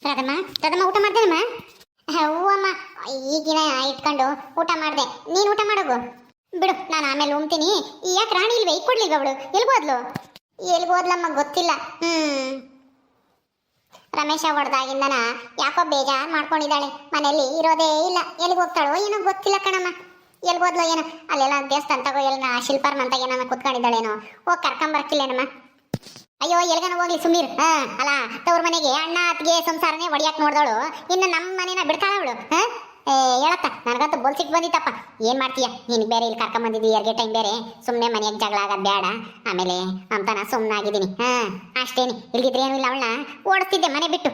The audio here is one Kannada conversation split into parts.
ರಾಧಮ್ಮ ರಾಧಮ್ಮ ಊಟ ಮಾಡ್ದೇನಮ್ಮ? ಹೂವಮ್ಮ ಈಗಿನ ಇಟ್ಕೊಂಡು ಊಟ ಮಾಡಿದೆ. ನೀನು ಊಟ ಮಾಡೋಗು ಬಿಡು, ನಾನು ಆಮೇಲೆ ಉಣ್ತೀನಿ. ಯಾಕೆ ರಾಣಿ ಇಲ್ವೇ? ಈಗ ಕೊಡ್ಲಿಲ್ವ ಅವಳು? ಎಲ್ಗೋದ್ಲು? ಎಲ್ಗೋದ್ಲಮ್ಮ ಗೊತ್ತಿಲ್ಲ. ರಮೇಶ ಹೊಡೆದಾಗಿಂದನ ಯಾಕೋ ಬೇಜಾರು ಮಾಡ್ಕೊಂಡಿದ್ದಾಳೆ. ಮನೆಯಲ್ಲಿ ಇರೋದೇ ಇಲ್ಲ. ಎಲ್ಲಿಗೆ ಹೋಗ್ತಾಳೋ ಏನೋ ಗೊತ್ತಿಲ್ಲ ಕಣಮ್ಮ. ಎಲ್ಗೋದ್ಲೋ ಏನೋ, ಅಲ್ಲೆಲ್ಲ ದೇವಸ್ಥಾನ ತಗೋ ಎಲ್ಲ ಶಿಲ್ಪಾರ್ ಮಂತಾಗ ಏನೋ ಕುತ್ಕೊಂಡಿದ್ದಾಳೇನೋ. ಹೋಗಿ ಕರ್ಕೊಂಬರ್ಕಿಲ್ಲೇನಮ್ಮ? ಅಯ್ಯೋ ಎಲ್ಗನ ಹೋಗ್ಲಿ ಸುಮೀರ್. ಅಲ್ಲ ತವ್ರ ಮನೆಗೆ ಅಣ್ಣ ಅತ್ತಿಗೆ ಸಂಸಾರನೇ ಒಡಿಯಾಕ್ ನೋಡ್ದವಳು ಇನ್ನು ನಮ್ಮ ಮನೇನ ಬಿಡ್ತಾಳ ಅವಳು? ಹೇಳಕ್ಕ, ನನಗಂತೂ ಬೋಲ್ಸಿಟ್ಟು ಬಂದಿತ್ತಪ್ಪ. ಏನ್ ಮಾಡ್ತೀಯ ನೀನು? ಬೇರೆ ಇಲ್ಲಿ ಕರ್ಕೊಂಬಂದಿದ್ದಿ ಎರಡೇ ಟೈಮ್ ಬೇರೆ. ಸುಮ್ಮನೆ ಮನೆಯಾಗ ಜಗಳ ಆಗೋದು ಬೇಡ ಆಮೇಲೆ ಅಂತಾನ ಸುಮ್ಮನಾಗಿದ್ದೀನಿ. ಅಷ್ಟೇನಿ, ಇಲ್ದಿದ್ರೆ ಏನೂ ಇಲ್ಲ. ಅವಳನ್ನ ಓಡಿಸ್ತಿದ್ದೆ ಮನೆ ಬಿಟ್ಟು.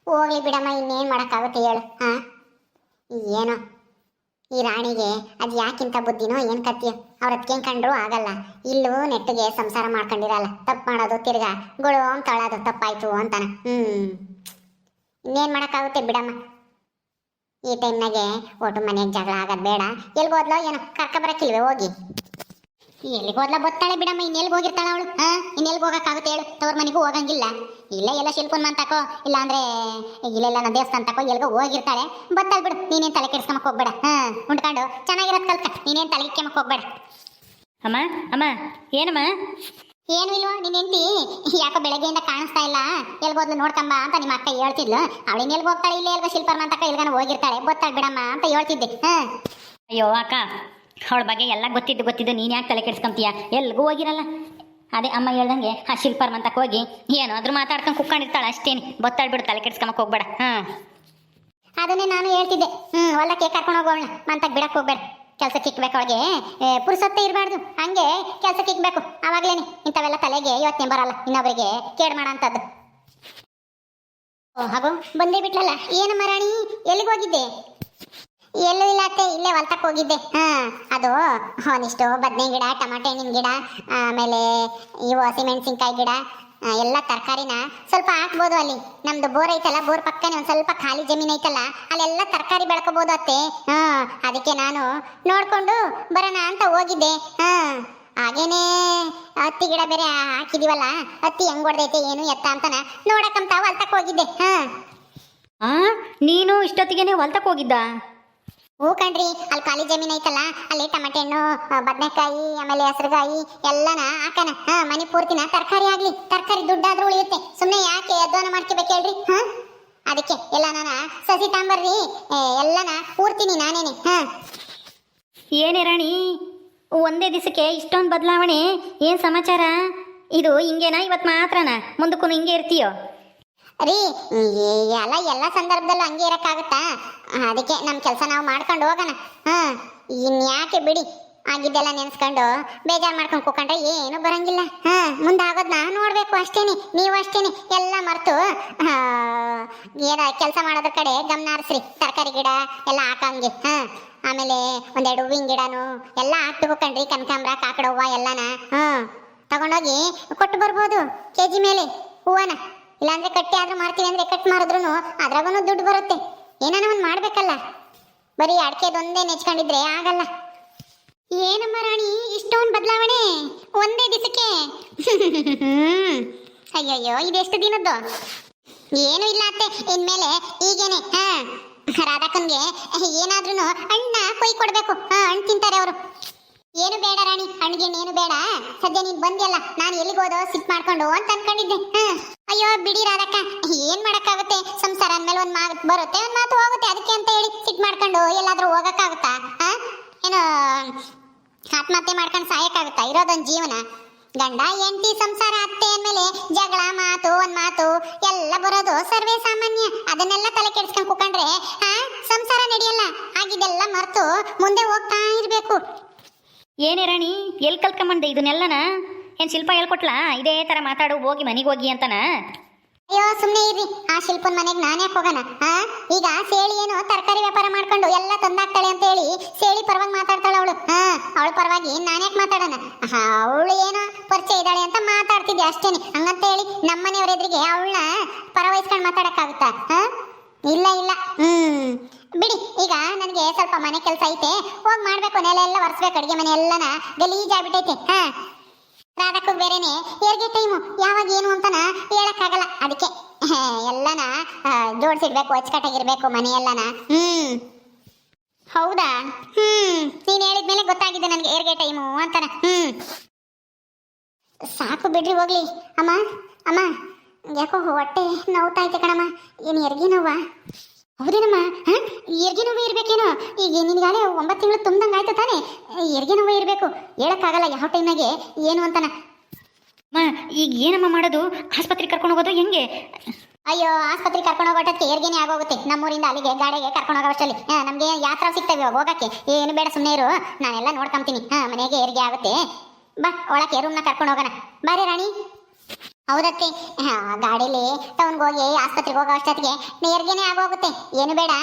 ಹೋಗ್ಲಿ ಬಿಡಮ್ಮ, ಇನ್ನೇನು ಮಾಡೋಕ್ಕಾಗುತ್ತೆ ಹೇಳು? ಏನೋ ಈ ರಾಣಿಗೆ ಅದು ಯಾಕಿಂತ ಬುದ್ಧಿನೋ ಏನು ಕತ್ತಿಯ. ಅವ್ರ ಅದಕ್ಕೇನು ಕಂಡ್ರು ಆಗಲ್ಲ. ಇಲ್ಲೂ ನೆಟ್ಟಿಗೆ ಸಂಸಾರ ಮಾಡ್ಕೊಂಡಿರಲ್ಲ. ತಪ್ಪು ಮಾಡೋದು ತಿರ್ಗಾ ಗುಳು ಅಂತಳೋದು ತಪ್ಪಾಯ್ತು ಅಂತಾನ. ಇನ್ನೇನು ಮಾಡೋಕ್ಕಾಗುತ್ತೆ ಬಿಡಮ್ಮ. ಈ ಟೈಮ್ನಾಗೆ ಒಟ್ಟು ಮನೆಗೆ ಜಗಳ ಆಗೋದು ಬೇಡ. ಎಲ್ಗೋದ್ಲೋ ಏನೋ ಕರ್ಕೊಬರಕ್ಕಿಲ್ವೇ ಹೋಗಿ? ಎಲ್ಲಿಗೋದ್ಲ ಗೊತ್ತಾಳೆ ಬಿಡಮ್ಮ. ಇನ್ನೆಲ್ಗೆ ಹೋಗಿರ್ತಾಳ ಅವಳು? ಇನ್ನೆಲ್ಗೆ ಹೋಗೋಕ್ಕಾಗುತ್ತೆ ಹೇಳು? ತವ್ರ ಮನೆಗೂ ಹೋಗಂಗಿಲ್ಲ. ಇಲ್ಲೇ ಎಲ್ಲ ಶಿಲ್ಪನ್ ಮನ್ ತಕೋ, ಇಲ್ಲ ಅಂದ್ರೆ ಇಲ್ಲೆಲ್ಲ ನಾ ದೇವಸ್ಥಾನ ತಕೋ ಎಲ್ಗೋ ಹೋಗಿರ್ತಾಳೆ. ಬತ್ತಾಳ ಬಿಡು, ನೀನೇನು ತಲೆ ಕೆಡ್ಸ್ಕೊಂಬಕ್ ಹೋಗ್ಬೇಡ. ಉಂಡ್ಕೊಂಡು ಚೆನ್ನಾಗಿರೋದು ಕಲ್ಕ, ನೀನೇನು ತಲೆ ಕೆಮ್ಮಕ್ ಹೋಗ್ಬೇಡ. ಅಮ್ಮ ಅಮ್ಮ ಏನಮ್ಮ? ಏನು ಇಲ್ವೋ ನಿನ್ನ ಹೆಂಡತಿ ಯಾಕೋ ಬೆಳಗ್ಗೆಯಿಂದ ಕಾಣಿಸ್ತಾ ಇಲ್ಲ. ಎಲ್ಗೋದ್ಲು ನೋಡ್ಕಂಬ ಅಂತ ನಿಮ್ಮ ಅಕ್ಕ ಹೇಳ್ತಿದ್ಲು. ಅವಳಿನ ಎಲ್ಗೆ ಹೋಗ್ತಾಳೆ? ಇಲ್ಲೇ ಎಲ್ಗೋ ಶಿಲ್ಪರ್ ಮನ್ ತಕ ಎಲ್ಗಾನ ಹೋಗಿರ್ತಾಳೆ. ಬತ್ತಾಳ ಬಿಡಮ್ಮ ಅಂತ ಹೇಳ್ತಿದ್ದೆ. ಅಯ್ಯೋ ಅಕ್ಕ, ಅವಳ ಬಗ್ಗೆ ಎಲ್ಲ ಗೊತ್ತಿದ್ದು ನೀನು ಯಾಕೆ ತಲೆ ಕೆಡ್ಸ್ಕೊಂತೀಯ? ಎಲ್ಗೂ ಹೋಗಿರಲ್ಲ. ಅದೇ ಅಮ್ಮ ಹೇಳ್ದಂಗೆ ಆ ಶಿಲ್ಪಾರ್ ಮಂತಕ್ಕೆ ಹೋಗಿ ಏನಾದ್ರೂ ಮಾತಾಡ್ಕೊಂಡು ಕುತ್ಕೊಂಡಿರ್ತಾಳೆ ಅಷ್ಟೇನಿ. ಬತ್ತಾಳ್ಬಿಡು, ತಲೆ ಕೆಡ್ಸ್ಕೊಂಬಕ್ ಹೋಗ್ಬೇಡ. ಅದನ್ನೇ ನಾನು ಹೇಳ್ತಿದ್ದೆ. ಹೊಲಕ್ಕೆ ಕರ್ಕೊಂಡು ಹೋಗೋಣ ಮಂತಕ್ಕೆ ಬಿಡಕ್ಕೆ ಹೋಗ್ಬೇಡ. ಕೆಲ್ಸಕ್ಕೆ ಇಕ್ಬೇಕು ಅವಳಿಗೆ, ಪುರುಸೊತ್ತೆ ಇರಬಾರ್ದು. ಹಂಗೆ ಕೆಲ್ಸಕ್ಕೆ ಇಕ್ಬೇಕು. ಅವಾಗ್ಲೇನೆ ಇಂಥವೆಲ್ಲ ತಲೆಗೆ ಯೋಚನೆ ಬರಲ್ಲ, ಇನ್ನೊಬ್ಬರಿಗೆ ಕೇಡ್ ಮಾಡೋಂಥದ್ದು. ಹಾಗೂ ಬಂದೇ ಬಿಟ್ಲಲ್ಲ. ಏನಮ್ಮ ರಾಣಿ, ಎಲ್ಲಿಗೆ ಹೋಗಿದ್ದೆ? ಎಲ್ಲೂ ಇಲ್ಲ ಅತ್ತೆ, ಇಲ್ಲೇ ಹೊಲ್ತಕ್ಕೆ ಹೋಗಿದ್ದೆ. ಅದು ಒಂದಿಷ್ಟು ಬದನೆ ಗಿಡ, ಟಮಾಟೆ ಹಣ್ಣಿನ ಗಿಡ, ಆಮೇಲೆ ಇವು ಹಸಿಮೆಣಸಿನ್ಕಾಯಿ ಗಿಡ, ಎಲ್ಲ ತರಕಾರಿನ ಸ್ವಲ್ಪ ಹಾಕ್ಬೋದು. ಅಲ್ಲಿ ನಮ್ದು ಬೋರ್ ಐತಲ್ಲ, ಬೋರ್ ಪಕ್ಕನೆ ಒಂದು ಸ್ವಲ್ಪ ಖಾಲಿ ಜಮೀನು ಐತಲ್ಲ, ಅಲ್ಲೆಲ್ಲ ತರಕಾರಿ ಬೆಳ್ಕೋಬೋದು ಅತ್ತೆ. ಅದಕ್ಕೆ ನಾನು ನೋಡ್ಕೊಂಡು ಬರೋಣ ಅಂತ ಹೋಗಿದ್ದೆ. ಹಾಗೇನೆ ಹತ್ತಿ ಗಿಡ ಬೇರೆ ಹಾಕಿದೀವಲ್ಲ, ಹತ್ತಿ ಹೆಂಗ್ ಹೊಡೆದೈತೆ ಏನು ಎತ್ತ ಅಂತಾನ ನೋಡಕ್ಕಂತ ಹೊಲ್ತಕ್ಕೆ ಹೋಗಿದ್ದೆ. ನೀನು ಇಷ್ಟೊತ್ತಿಗೆನೆ ಹೊಲ್ತಕ್ಕೆ ಹೋಗಿದ್ದ? ಹೂ ಕಣ್ರಿ, ಅಲ್ಲಿ ಖಾಲಿ ಜಮೀನು ಐತಲ್ಲ, ಅಲ್ಲಿ ಟಮಾಟೆ ಹಣ್ಣು, ಬದನೆಕಾಯಿ, ಆಮೇಲೆ ಹೆಸರುಗಾಯಿ ಎಲ್ಲನ ಹಾಕನ. ಮನೆ ಪೂರ್ತಿನ ತರಕಾರಿ ಆಗ್ಲಿ, ತರಕಾರಿ ದುಡ್ಡಾದ್ರೂ ಉಳಿಯುತ್ತೆ. ಸುಮ್ಮನೆ ಯಾಕೆ ಅಧ್ವಾನ ಮಾಡ್ಕೋಬೇಕು ಹೇಳ್ರಿ? ಅದಕ್ಕೆ ಎಲ್ಲ ನಾನು ಸಸಿ ತಾಂಬರ್ರಿ, ಎಲ್ಲನ ಪೂರ್ತಿನಿ ನಾನೇನೆ. ಏನೇ ರಾಣಿ, ಒಂದೇ ದಿವಸಕ್ಕೆ ಇಷ್ಟೊಂದು ಬದಲಾವಣೆ? ಏನು ಸಮಾಚಾರ? ಇದು ಹಿಂಗೇನಾ ಇವತ್ತು ಮಾತ್ರನಾ? ಮುಂದಕ್ಕೂ ಹಿಂಗೆ ಇರ್ತೀಯೋ? ರೀ ಎಲ್ಲ ಸಂದರ್ಭದಲ್ಲೂ ಹಂಗೆ ಇರಕ್ಕಾಗುತ್ತಾ? ಅದಕ್ಕೆ ನಮ್ಮ ಕೆಲಸ ನಾವು ಮಾಡ್ಕೊಂಡು ಹೋಗೋಣ. ಇನ್ಯಾಕೆ ಬಿಡಿ, ಆಗಿದ್ದೆಲ್ಲ ನೆನ್ಸ್ಕೊಂಡು ಬೇಜಾರು ಮಾಡ್ಕೊಂಡು ಕೂಕೊಂಡ್ರೆ ಏನು ಬರಂಗಿಲ್ಲ. ಮುಂದಾಗೋದನ್ನ ನೋಡ್ಬೇಕು ಅಷ್ಟೇನಿ. ನೀವು ಅಷ್ಟೇನಿ, ಎಲ್ಲ ಮರೆತು ಏನ ಕೆಲಸ ಮಾಡೋದ್ರ ಕಡೆ ಗಮನ ಹರಿಸ್ರಿ. ತರಕಾರಿ ಗಿಡ ಎಲ್ಲ ಹಾಕಂಗೆ. ಆಮೇಲೆ ಒಂದೆರಡು ಹೂವಿನ ಗಿಡನು ಎಲ್ಲ ಹಾಕ್ತಿಕೊಂಡ್ರಿ. ಕನಕಾಂಬ್ರ, ಕಾಕಡ ಹೂವ ಎಲ್ಲನ ತಗೊಂಡೋಗಿ ಕೊಟ್ಟು ಬರ್ಬೋದು KG ಮೇಲೆ ಹೂವನ. ಇಲ್ಲಾಂದ್ರೆ ಕಟ್ಟಿ ಆದ್ರೂ ಮಾಡ್ತೀವಿ ಅಂದ್ರೆ ಕಟ್ ಮಾಡಿದ್ರು ಅದ್ರಾಗೂ ದುಡ್ಡು ಬರುತ್ತೆ. ಏನಾನ ಒಂದು ಮಾಡ್ಬೇಕಲ್ಲ, ಬರೀ ಅಡಿಕೆದೊಂದೇ ನೆಚ್ಕೊಂಡಿದ್ರೆ ಆಗಲ್ಲ. ಏನಮ್ಮ ರಾಣಿ, ಇಷ್ಟೊಂದು ಬದಲಾವಣೆ ಒಂದೇ ದಿವಸಕ್ಕೆ? ಅಯ್ಯಯ್ಯೋ, ಇದೆಷ್ಟು ದಿನದ್ದು? ಏನು ಇಲ್ಲ ಅತ್ತೆ, ಇನ್ಮೇಲೆ ಈಗೇನೆ ರಾಧಾಕನ್ಗೆ ಏನಾದ್ರೂ ಹಣ್ಣ ಕೊಯ್ ಕೊಡ್ಬೇಕು. ಹಣ್ಣು ತಿಂತಾರೆ ಅವರು. ಏನು ಬೇಡ ರಾಣಿ, ಹಣ್ಣಿಗೆ ಏನು ಬೇಡ. ಸದ್ಯ ನೀನ್ ಬಂದಿಯಲ್ಲ, ನಾನು ಎಲ್ಲಿಗೋದೋ ಸಿಟ್ ಮಾಡ್ಕೊಂಡು ಅಂತ ಅನ್ಕೊಂಡಿದ್ದೆ. ಅಯ್ಯೋ ಬಿಡಿ ರಾಧಕ್ಕ, ಏನ್ ಮಾಡಕ್ಕಾಗುತ್ತೆ? ಸಂಸಾರ ಅಂದ್ಮೇಲೆ ಒಂದ್ ಮಾತು ಬರುತ್ತೆ, ಒಂದ್ ಮಾತು ಹೋಗುತ್ತೆ. ಅದಕ್ಕೆ ಅಂತ ಹೇಳಿ ಸಿಟ್ ಮಾಡ್ಕೊಂಡು ಎಲ್ಲಾದ್ರೂ ಹೋಗಕ್ಕಾಗುತ್ತಾ? ಏನೋ ಆತ್ಮಹತ್ಯೆ ಮಾಡ್ಕೊಂಡು ಸಾಯಕ್ಕಾಗುತ್ತಾ? ಇರೋದೊಂದು ಜೀವನ. ಗಂಡ ಹೆಂಡತಿ ಸಂಸಾರ ಅತ್ತೆ ಅಂದ್ಮೇಲೆ ಜಗಳ, ಮಾತು, ಒಂದ್ ಮಾತು ಎಲ್ಲ ಬರೋದು ಸರ್ವೇ ಸಾಮಾನ್ಯ. ಅದನ್ನೆಲ್ಲ ತಲೆ ಕೆಡ್ಸ್ಕೊಂಡು ಕೂಕೊಂಡ್ರೆ ಸಂಸಾರ ನಡೆಯಲ್ಲ. ಆಗಿದ್ದೆಲ್ಲ ಮರೆತು ಮುಂದೆ ಹೋಗ್ತಾ ಇರ್ಬೇಕು. ಏನೇ ರಾಣಿ, ಎಲ್ಲಿ ಕಲ್ತ್ಕೊಂಬಂದೆ ಇದನ್ನೆಲ್ಲನ? ಏನು ಶಿಲ್ಪ ಹೇಳ್ಕೊಟ್ಲಾ ಇದೇ ಥರ ಮಾತಾಡು, ಹೋಗಿ ಮನೆಗೆ ಹೋಗಿ ಅಂತನ? ಅಯ್ಯೋ ಸುಮ್ಮನೆ ಇರ್ರಿ, ಆ ಶಿಲ್ಪನ್ ಮನೆಗೆ ನಾನೇ ಹೋಗೋಣ. ಈಗ ಸೇಳಿ ಏನೋ ತರಕಾರಿ ವ್ಯಾಪಾರ ಮಾಡ್ಕೊಂಡು ಎಲ್ಲ ತಂದಾಕ್ತಾಳೆ ಅಂತ ಹೇಳಿ ಸೇಳಿ ಪರವಾಗಿ ಮಾತಾಡ್ತಾಳೆ ಅವಳು. ಅವಳ ಪರವಾಗಿ ನಾನ್ಯಾಕೆ ಮಾತಾಡೋಣ? ಅವಳು ಏನೋ ಪರಿಚಯ ಇದ್ದಾಳೆ ಅಂತ ಮಾತಾಡ್ತಿದ್ದೆ ಅಷ್ಟೇನೆ. ಹಂಗಂತ ಹೇಳಿ ನಮ್ಮನೆಯವ್ರ ಎದುರಿಗೆ ಅವಳನ್ನ ಪರ ವಹಿಸ್ಕೊಂಡು ಮಾತಾಡಕ್ಕಾಗುತ್ತಾ? ಇಲ್ಲ ಇಲ್ಲ. ಬಿಡಿ, ಈಗ ನನಗೆ ಸ್ವಲ್ಪ ಮನೆ ಕೆಲಸ ಐತೆ, ಹೋಗಿ ಮಾಡ್ಬೇಕು. ನೆಲ ಎಲ್ಲ ಒರೆಸ್ಬೇಕು, ಅಡುಗೆ ಮನೆ ಎಲ್ಲನ ಗಲೀಜಾಗ್ಬಿಟ್ಟೈತೆ. ರಾಧಕ್ಕೂ ಬೇರೆನೆ ಏರ್ಗೆ ಟೈಮು ಯಾವಾಗ ಏನು ಅಂತನ ಹೇಳಕ್ಕಾಗಲ್ಲ. ಅದಕ್ಕೆ ಎಲ್ಲನ ಜೋಡಿಸಿಡ್ಬೇಕು, ಅಚ್ಚುಕಟ್ಟಾಗಿರ್ಬೇಕು ಮನೆ ಎಲ್ಲನ. ಹೌದಾ? ನೀನು ಹೇಳಿದ್ಮೇಲೆ ಗೊತ್ತಾಗಿದೆ ನನಗೆ ಏರ್ಗೆ ಟೈಮು ಅಂತಾನ. ಸಾಕು ಬಿಡ್ರಿ ಹೋಗ್ಲಿ. ಅಮ್ಮ ಅಮ್ಮ, ಯಾಕೋ ಹೊಟ್ಟೆ ನೋವ್ತಾ ಐತೆ ಕಣಮ್ಮ. ಏನು ಎರ್ಗಿ ನೋವಾ? ಹೌದೇನಮ್ಮ? ಎರ್ಗಿ ನೋವು ಇರ್ಬೇಕೇನೋ. ಈಗ ನಿನಗಾಳೆ 9 ತಿಂಗಳು ತುಂಬ್ದಂಗೆ ಆಯ್ತು ತಾನೆ. ಎರ್ಗಿ ನೋವು ಇರಬೇಕು. ಹೇಳಕ್ಕಾಗಲ್ಲ ಯಾವ ಟೈಮ್ನಾಗೆ ಏನು ಅಂತಾನ. ಅಮ್ಮ ಈಗ ಏನಮ್ಮ ಮಾಡೋದು? ಆಸ್ಪತ್ರೆಗೆ ಕರ್ಕೊಂಡು ಹೋಗೋದು ಹೆಂಗೆ? ಅಯ್ಯೋ, ಆಸ್ಪತ್ರೆಗೆ ಕರ್ಕೊಂಡು ಹೋಗೋಟಕ್ಕೆ ಏರ್ಗೆನೆ ಆಗೋಗುತ್ತೆ. ನಮ್ಮೂರಿಂದ ಅಲ್ಲಿಗೆ ಗಾಡಿಗೆ ಕರ್ಕೊಂಡು ಹೋಗೋಷ್ಟರಲ್ಲಿ ನಮಗೆ ಯಾತ್ರಾ ಸಿಗ್ತೇವೆ ಹೋಗಕ್ಕೆ. ಏನು ಬೇಡ, ಸುಮ್ಮನೆ ಇರು, ನಾನೆಲ್ಲ ನೋಡ್ಕೊಂತೀನಿ. ಮನೆಗೆ ಏರ್ಗೆ ಆಗುತ್ತೆ. ಬಾ ಒಳಕ್ಕೆ ರೂಮ್ನ ಕರ್ಕೊಂಡು ಹೋಗೋಣ. ಬಾರಿ ರಾಣಿ. ಹೌದತ್ತೆ, ಗಾಡೀಲಿ ಟೌನ್ಗೆ ಹೋಗಿ ಆಸ್ಪತ್ರೆಗೆ ಹೋಗೋ ಅಷ್ಟೊತ್ತಿಗೆ ಏರ್ಗೆನೆ ಆಗೋಗುತ್ತೆ. ಏನು ಬೇಡ,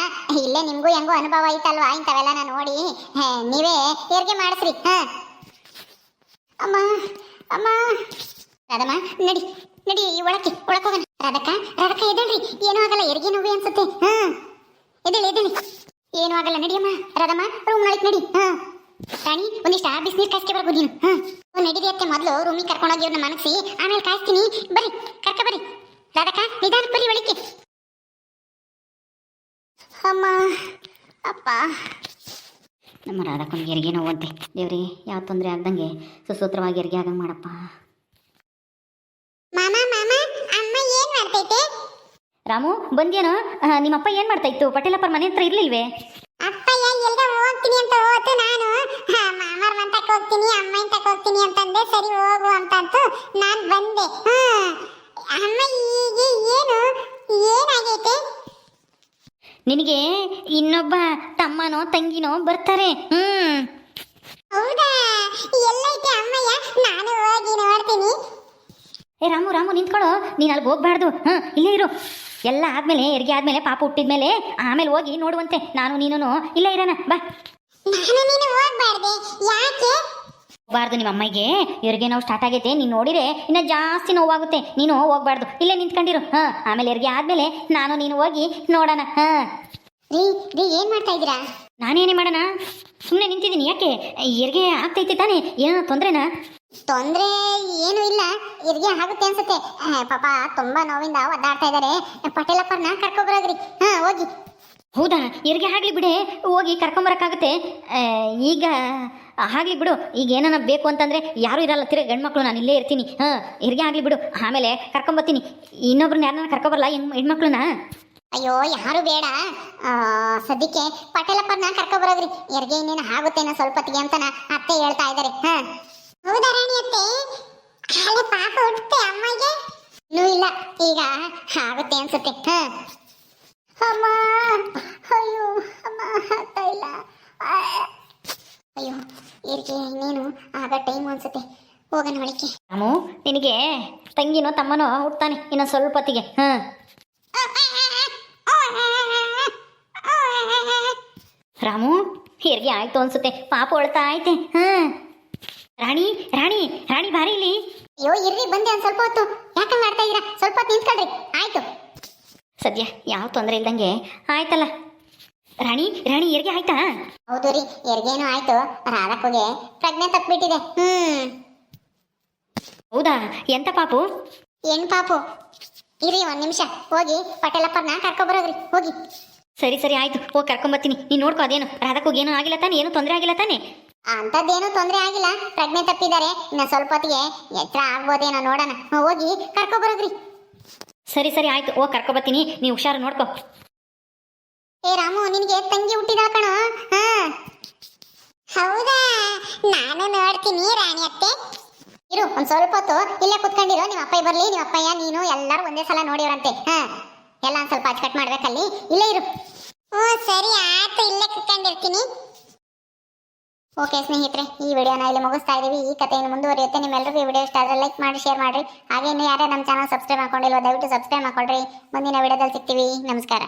ಇಲ್ಲೇ ನಿಮಗೂ ಹೆಂಗೂ ಅನುಭವ ಐತಲ್ವಾ ಇಂಥವೆಲ್ಲ ನೋಡಿ ನೀವೇ ಏರ್ಗೆ ಮಾಡಿಸ್ರಿ. ಅಮ್ಮ ಅಮ್ಮ, ರಾಧಮ್ಮ ನಡಿ ನಡಿ, ಒಳಕ್ಕೆ ಹೋಗೋಣ. ರಾಧಕ್ಕ ಎದ್ದೇಳ್ರಿ, ಏನೂ ಆಗಲ್ಲ, ಎರ್ಗೆ ನೋವು ಅನ್ಸುತ್ತೆ. ಎದ್ದೇಳಿ, ಏನೂ ಆಗಲ್ಲ, ನಡಿಯಮ್ಮ. ರಾಧಮ್ಮ ರೂಮ್ ನಡಿಕ್ ನಡಿ. ರಾಣಿ, ಒಂದಿಷ್ಟು ಬಿಸಿನೀರು ಕಾಯಿಸ್ಕೆ ಬರ್ಬೋದು ನೀನು. ನಡಿದೆಯತ್ತೆ, ಮೊದಲು ರೂಮಿಗೆ ಕರ್ಕೊಂಡೋಗಿ ಅವ್ರನ್ನ ಮನಗಿಸಿ, ಆಮೇಲೆ ಕಾಯಿಸ್ತೀನಿ. ಬರ್ರಿ, ಬರ್ರಿ ರಾಧಕ್ಕ, ನಿಧಾನಕ್ಕೆ ಬರ್ರಿ ಒಳಕ್ಕೆ. ಅಮ್ಮ ಅಪ್ಪ, ನಮ್ಮ ರಾಧಕ್ಕನಿಗೆ ಹೆರಿಗೆ ನೋವಂತೆ. ದೇವ್ರಿ, ಯಾವ ತೊಂದರೆ ಆಗ್ದಂಗೆ ಸುಸೂತ್ರವಾಗಿ ಹೆರಿಗೆ ಆಗಂಗೆ ಮಾಡಪ್ಪ. ಮಾಮ ಅಮ್ಮ ಏನ್ ಮಾಡ್ತೈತೆ? ರಾಮು ಬಂದ್ಯೇನೋ? ನಿಮ್ಮಪ್ಪ ಏನು ಮಾಡ್ತಾ ಇತ್ತು? ಪಟೇಲಪ್ಪರ ಮನೆ ಹತ್ರ ಇರ್ಲಿಲ್ವೇ? ಅಪ್ಪಯ್ಯ ಎಲ್ಲ ಹೋಗ್ತೀನಿ ಅಂತ ಹೋತು. ನಾನು ಮಾಮರ ಮಂತಕ್ಕೆ ಹೋಗ್ತೀನಿ, ಅಮ್ಮ ಇಂತಕ್ಕೆ ಹೋಗ್ತೀನಿ ಅಂತಂದೆ. ಸರಿ ಹೋಗು ಅಂತಂತು ನಾನು ಬಂದೆ. ಅಮ್ಮ ಈಗ ಏನಾಗೈತೆ? ನಿನಗೆ ಇನ್ನೊಬ್ಬ ತಮ್ಮನೋ ತಂಗಿನೋ ಬರ್ತಾರೆ. ಹೌದಾ? ಎಲ್ಲೈತೆ ಅಮ್ಮಯ್ಯ? ನಾನು ಹೋಗಿ ನೋಡ್ತೀನಿ. ಏ ರಾಮು ನಿಂತ್ಕೊಳ್ಳೋ, ನೀನು ಅಲ್ಲಿಗೆ ಹೋಗ್ಬಾರ್ದು. ಇಲ್ಲೇ ಇರು. ಎಲ್ಲ ಆದ್ಮೇಲೆ, ಹೆರಿಗೆ ಆದ್ಮೇಲೆ, ಪಾಪ ಹುಟ್ಟಿದ್ಮೇಲೆ ಆಮೇಲೆ ಹೋಗಿ ನೋಡುವಂತೆ. ನಾನು ನೀನು ಇಲ್ಲೇ ಇರೋಣ. ಬಾ. ನಾನು ನೀನು ಹೋಗ್ಬಾರ್ದೆ? ಯಾಕೆ ಹೋಗ್ಬಾರ್ದು? ನಿಮ್ಮ ಅಮ್ಮಗೆ ಹೆರಿಗೆ ನೋವು ಸ್ಟಾರ್ಟ್ ಆಗೈತೆ. ನೀನು ನೋಡಿದ್ರೆ ಇನ್ನು ಜಾಸ್ತಿ ನೋವಾಗುತ್ತೆ. ನೀನು ಹೋಗ್ಬಾರ್ದು, ಇಲ್ಲೇ ನಿಂತ್ಕೊಂಡಿರು. ಆಮೇಲೆ ಹೆರಿಗೆ ಆದ್ಮೇಲೆ ನಾನು ನೀನು ಹೋಗಿ ನೋಡೋಣ. ರೀ ಏನ್ ಮಾಡ್ತಾ ಇದ್ದೀರಾ? ನಾನೇನೇ ಮಾಡೋಣ, ಸುಮ್ಮನೆ ನಿಂತಿದ್ದೀನಿ. ಯಾಕೆ? ಹೆರಿಗೆ ಆಗ್ತೈತೆ ತಾನೇ? ಏನೋ ತೊಂದರೆನಾ? ತೊಂದ್ರೆ ಏನು ಇಲ್ಲ, ಹೆರಿಗೆ ಆಗುತ್ತೆ ಅನ್ಸುತ್ತೆ. ಪಾಪ ತುಂಬಾ ನೋವಿಂದ ಒದ್ದಾಡ್ತಾ ಇದಾರೆ. ಪಟೇಲಪ್ಪರ್ನ ಕರ್ಕೊಬರೋಗ್ರಿ. ಹೋಗಿ. ಹೌದಾ? ಹೆರಿಗೆ ಆಗ್ಲಿ ಬಿಡೆ, ಹೋಗಿ ಕರ್ಕೊಂಬರಕ್ಕಾಗುತ್ತೆ. ಈಗ ಆಗ್ಲಿ ಬಿಡು. ಈಗ ಏನಾನ ಬೇಕು ಅಂತಂದ್ರೆ ಯಾರು ಇರಲ್ಲ, ತಿರ್ಗಿ ಗಂಡ್ಮಕ್ಳು, ನಾನು ಇಲ್ಲೇ ಇರ್ತೀನಿ. ಹೆರಿಗೆ ಆಗ್ಲಿ ಬಿಡು, ಆಮೇಲೆ ಕರ್ಕೊಂಬರ್ತೀನಿ. ಇನ್ನೊಬ್ರನ್ನ ಯಾರನ್ನ ಕರ್ಕೊಬರಲ್ಲ, ಹೆಣ್ಮಕ್ಳನ್ನ. ಅಯ್ಯೋ ಯಾರು ಬೇಡ, ಸದ್ಯಕ್ಕೆ ಪಟೇಲಪ್ಪರ್ನ ಕರ್ಕೊಬರೋಗ್ರಿ. ಹೆರಿಗೆ ಇನ್ನೇನು ಆಗುತ್ತೇನೋ ಸ್ವಲ್ಪ ಹೊತ್ತಿಗೆ ಅಂತಾನ ಅತ್ತೆ ಹೇಳ್ತಾ ಇದಾರೆ. ಹೌದಾ ರಾಣಿ ಅತ್ತೆ? ಅಲ್ಲ ಪಾಪ ಹುಟ್ಟುತ್ತೆ ಅಮ್ಮಗೆ? ಇನ್ನೂ ಇಲ್ಲ, ಈಗ ಆಗುತ್ತೆ ಅನ್ಸುತ್ತೆ. ಅಮ್ಮ, ಅಯ್ಯೋ ಅಮ್ಮ ಆಗ್ತಾ ಇಲ್ಲ. ಅಯ್ಯೋ, ಹೆರಿಗೆ ಇನ್ನೇನು ಆಗ ಟೈಮ್ ಅನ್ಸುತ್ತೆ. ಹೋಗೋಣ ಒಳಕ್ಕೆ. ರಾಮು, ನಿನಗೆ ತಂಗಿನೋ ತಮ್ಮನೋ ಹುಡ್ತಾನೆ ಇನ್ನೊಂದು ಸ್ವಲ್ಪ ಹೊತ್ತಿಗೆ. ರಾಮು, ಹೆರಿಗೆ ಆಯ್ತು ಅನ್ಸುತ್ತೆ. ಪಾಪ ಅಳ್ತಾ ಐತೆ. ರಾಣಿ ಬಾರಿ ಇಲ್ಲಿ. ಅಯ್ಯೋ ಇರ್ರಿ, ಬಂದೆ ಒಂದ್ ಸ್ವಲ್ಪ ಹೊತ್ತು. ಯಾಕಂಗ್ ಮಾಡ್ತಾ ಇದೀರಾ? ಸ್ವಲ್ಪ ಹೊತ್ತು ನಿಂತ್ಕೊಳ್ರಿ. ಆಯ್ತು, ಸದ್ಯ ಯಾವ ತೊಂದರೆ ಇಲ್ದಂಗೆ ಆಯ್ತಲ್ಲ. ರಾಣಿ ಹೆರಿಗೆ ಆಯ್ತಾ? ಹೌದು ರೀ, ಹೆರಿಗೇನು ಆಯ್ತು. ರಾಧಕ್ಕುಗೆ ಪ್ರಜ್ಞೆ ತಪ್ಪಿಬಿಟ್ಟಿದೆ. ಹೌದಾ? ಎಂತ ಪಾಪು? ಹೆಣ್ ಪಾಪು. ಇರಿ ಒಂದ್ ನಿಮಿಷ, ಹೋಗಿ ಪಟೇಲಪ್ಪರ್ನ ಕರ್ಕೊಬರೋಗ್ರಿ. ಹೋಗಿ. ಸರಿ ಆಯ್ತು, ಹೋಗಿ ಕರ್ಕೊಂಬರ್ತೀನಿ. ನೀನು ನೋಡ್ಕೋ, ಅದೇನು ರಾಧಕ್ಕುಗೆ ಏನೂ ಆಗಿಲ್ಲ ತಾನೆ? ಏನು ತೊಂದರೆ ಆಗಿಲ್ಲ ತಾನೆ? ಅಂಥದ್ದೇನು ತೊಂದರೆ ಆಗಿಲ್ಲ, ಪ್ರಜ್ಞೆ ತಪ್ಪಿದ್ದಾರೆ. ಇನ್ನು ಸ್ವಲ್ಪ ಹೊತ್ತಿಗೆ ಎಚ್ಚರ ಆಗ್ಬೋದೇನೋ, ನೋಡೋಣ. ಹೋಗಿ ಕರ್ಕೊಬರೋಗ್ರಿ. ಸರಿ ಆಯ್ತು, ಹೋಗಿ ಕರ್ಕೊಬರ್ತೀನಿ. ನೀವು ಹುಷಾರು ನೋಡ್ಕೋ. ಏ ರಾಮು, ನಿನಗೆ ತಂಗಿ ಹುಟ್ಟಿದ ಕಣೋ. ಹೌದಾ? ನಾನು ನೋಡ್ತೀನಿ ರಾಣಿ ಅತ್ತೆ. ಇರು ಒಂದ್ ಸ್ವಲ್ಪ ಹೊತ್ತು ಇಲ್ಲೇ ಕುತ್ಕೊಂಡಿರೋ. ನಿಮ್ಮ ಅಪ್ಪಯ್ಯ ಬರ್ಲಿ, ನಿಮ್ಮ ಅಪ್ಪಯ್ಯ ನೀನು ಎಲ್ಲರೂ ಒಂದೇ ಸಲ ನೋಡಿವ್ರಂತೆ. ಎಲ್ಲ ಒಂದ್ ಸ್ವಲ್ಪ ಅಚ್ಚುಕಟ್ಟು ಮಾಡ್ಬೇಕಲ್ಲಿ. ಇಲ್ಲೇ ಇರು. ಸರಿ ಆಯ್ತು, ಇಲ್ಲೇ ಕುತ್ಕೊಂಡಿರ್ತೀನಿ. ಓಕೆ ಸ್ನೇಹಿತರೆ, ಈ ವಿಡಿಯೋನ ಇಲ್ಲಿ ಮುಗಿಸ್ತಾ ಇದೀವಿ. ಈ ಕಥೆಯನ್ನು ಮುಂದುವರಿಯುತ್ತೆ. ನಿಮ್ಮೆಲ್ಲರಿಗೂ ಈ ವಿಡಿಯೋ ಇಷ್ಟ ಆದರೆ ಲೈಕ್ ಮಾಡಿ, ಶೇರ್ ಮಾಡಿರಿ. ಹಾಗೆ ಇನ್ನು ಯಾರೇ ನಮ್ಮ ಚಾನಲ್ ಸಬ್ಸ್ಕ್ರೈಬ್ ಮಾಡ್ಕೊಂಡಿಲ್ವೋ ದಯವಿಟ್ಟು ಸಬ್ಸ್ಕ್ರೈಬ್ ಮಾಡ್ಕೊಳ್ರಿ. ಮುಂದಿನ ವಿಡಿಯೋದಲ್ಲಿ ಸಿಗ್ತೀವಿ. ನಮಸ್ಕಾರ.